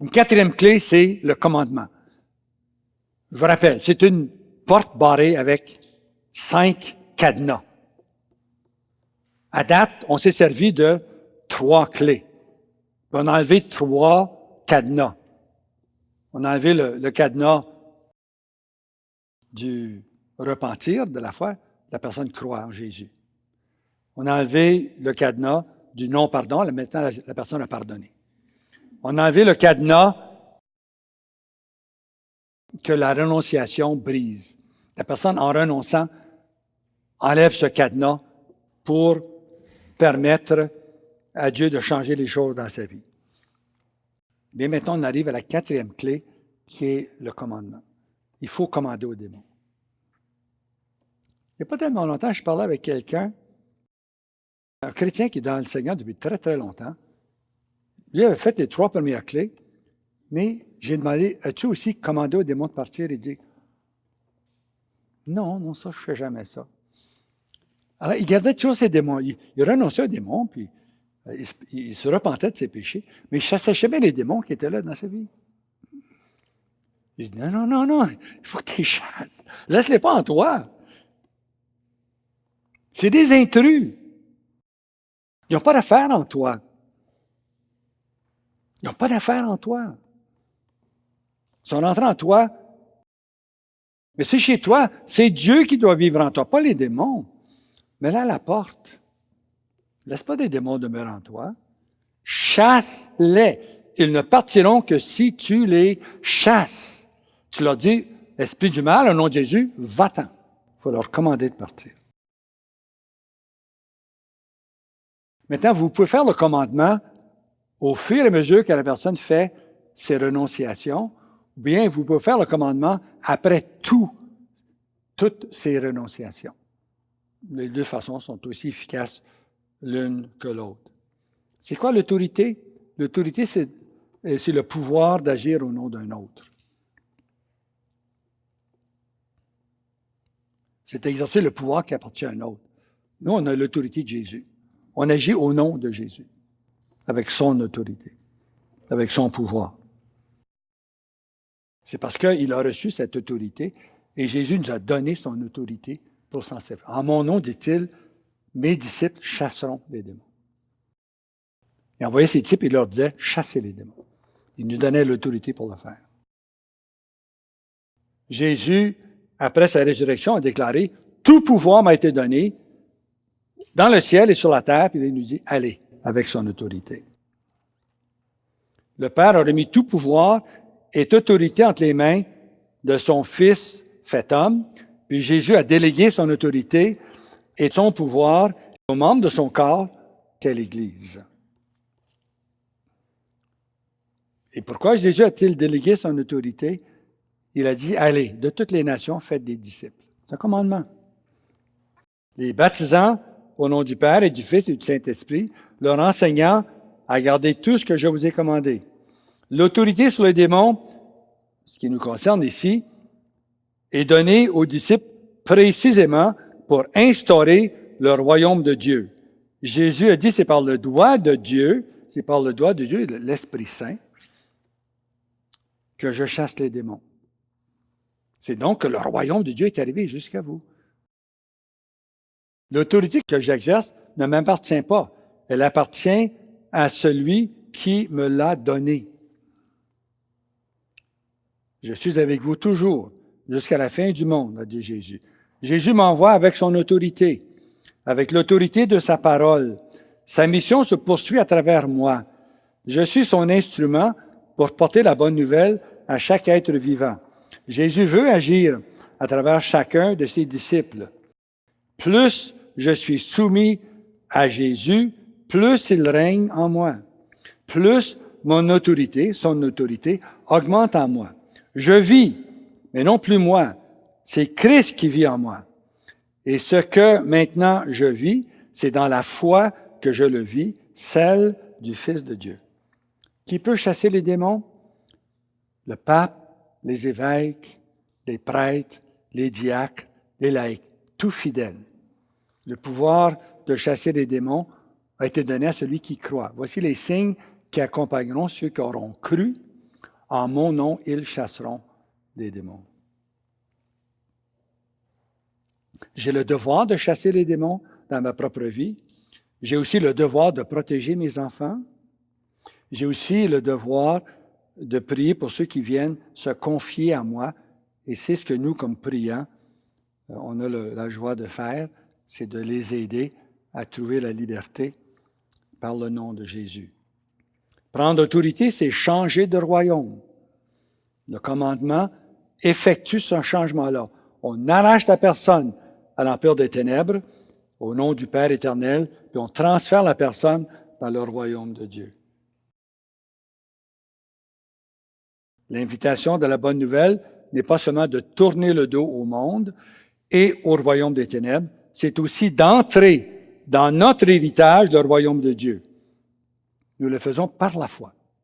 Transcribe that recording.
Une quatrième clé, c'est le commandement. Je vous rappelle, c'est une porte barrée avec 5 cadenas. À date, on s'est servi de 3 clés. On a enlevé 3 cadenas. On a enlevé le cadenas du repentir de la foi. La personne croit en Jésus. On a enlevé le cadenas du non-pardon. Maintenant, la personne a pardonné. On a enlevé le cadenas que la renonciation brise. La personne, en renonçant, enlève ce cadenas pour permettre à Dieu de changer les choses dans sa vie. Bien, maintenant, on arrive à la quatrième clé, qui est le commandement. Il faut commander aux démons. Il n'y a pas tellement longtemps, je parlais avec quelqu'un, un chrétien qui est dans le Seigneur depuis très, très longtemps. Lui avait fait les 3 premières clés, mais j'ai demandé, as-tu aussi commandé aux démons de partir? Il dit, non, ça, je ne fais jamais ça. Alors, il gardait toujours ses démons. Il renonçait aux démons, puis il se repentait de ses péchés, mais il chassait jamais les démons qui étaient là dans sa vie. Il dit, non, il faut que tu les chasses. Laisse-les pas en toi. C'est des intrus. Ils n'ont pas d'affaires en toi. Ils n'ont pas d'affaires en toi. Ils sont rentrés en toi. Mais c'est chez toi. C'est Dieu qui doit vivre en toi, pas les démons. Mais là, à la porte. Laisse pas des démons demeurer en toi. Chasse-les. Ils ne partiront que si tu les chasses. Tu leur dis, esprit du mal, au nom de Jésus, va-t'en. Il faut leur commander de partir. Maintenant, vous pouvez faire le commandement au fur et à mesure que la personne fait ses renonciations, ou bien vous pouvez faire le commandement après toutes ses renonciations. Les 2 façons sont aussi efficaces l'une que l'autre. C'est quoi l'autorité? L'autorité, c'est le pouvoir d'agir au nom d'un autre. C'est exercer le pouvoir qui appartient à un autre. Nous, on a l'autorité de Jésus. On agit au nom de Jésus, avec son autorité, avec son pouvoir. C'est parce qu'il a reçu cette autorité et Jésus nous a donné son autorité pour s'en servir. En mon nom, dit-il, mes disciples chasseront les démons. Il envoyait ses disciples et il leur disait, chassez les démons. Il nous donnait l'autorité pour le faire. Jésus, après sa résurrection, a déclaré, tout pouvoir m'a été donné dans le ciel et sur la terre, puis il nous dit, allez, avec son autorité. Le Père a remis tout pouvoir et autorité entre les mains de son Fils fait homme, puis Jésus a délégué son autorité et son pouvoir aux membres de son corps, qu'est l'Église. Et pourquoi Jésus a-t-il délégué son autorité? Il a dit, allez, de toutes les nations, faites des disciples. C'est un commandement. Les baptisant au nom du Père et du Fils et du Saint-Esprit, leur enseignant à garder tout ce que je vous ai commandé. L'autorité sur les démons, ce qui nous concerne ici, est donnée aux disciples précisément pour instaurer le royaume de Dieu. Jésus a dit, c'est par le doigt de Dieu, l'Esprit Saint, que je chasse les démons. C'est donc que le royaume de Dieu est arrivé jusqu'à vous. L'autorité que j'exerce ne m'appartient pas. Elle appartient à celui qui me l'a donnée. Je suis avec vous toujours, jusqu'à la fin du monde, a dit Jésus. Jésus m'envoie avec son autorité, avec l'autorité de sa parole. Sa mission se poursuit à travers moi. Je suis son instrument pour porter la bonne nouvelle à chaque être vivant. Jésus veut agir à travers chacun de ses disciples. Plus je suis soumis à Jésus, plus il règne en moi. Plus mon autorité, son autorité, augmente en moi. Je vis, mais non plus moi. C'est Christ qui vit en moi. Et ce que maintenant je vis, c'est dans la foi que je le vis, celle du Fils de Dieu. Qui peut chasser les démons? Le pape, les évêques, les prêtres, les diacres, les laïcs, tout fidèles. Le pouvoir de chasser les démons a été donné à celui qui croit. Voici les signes qui accompagneront ceux qui auront cru En mon nom, ils chasseront des démons. J'ai le devoir de chasser les démons dans ma propre vie. J'ai aussi le devoir de protéger mes enfants. J'ai aussi le devoir de prier pour ceux qui viennent se confier à moi. Et c'est ce que nous, comme priants, on a la joie de faire, c'est de les aider à trouver la liberté par le nom de Jésus. Prendre autorité, c'est changer de royaume. Le commandement effectue ce changement-là. On arrache la personne à l'empire des ténèbres au nom du Père éternel, puis on transfère la personne dans le royaume de Dieu. L'invitation de la bonne nouvelle n'est pas seulement de tourner le dos au monde et au royaume des ténèbres, c'est aussi d'entrer dans notre héritage, le royaume de Dieu. Nous le faisons par la foi.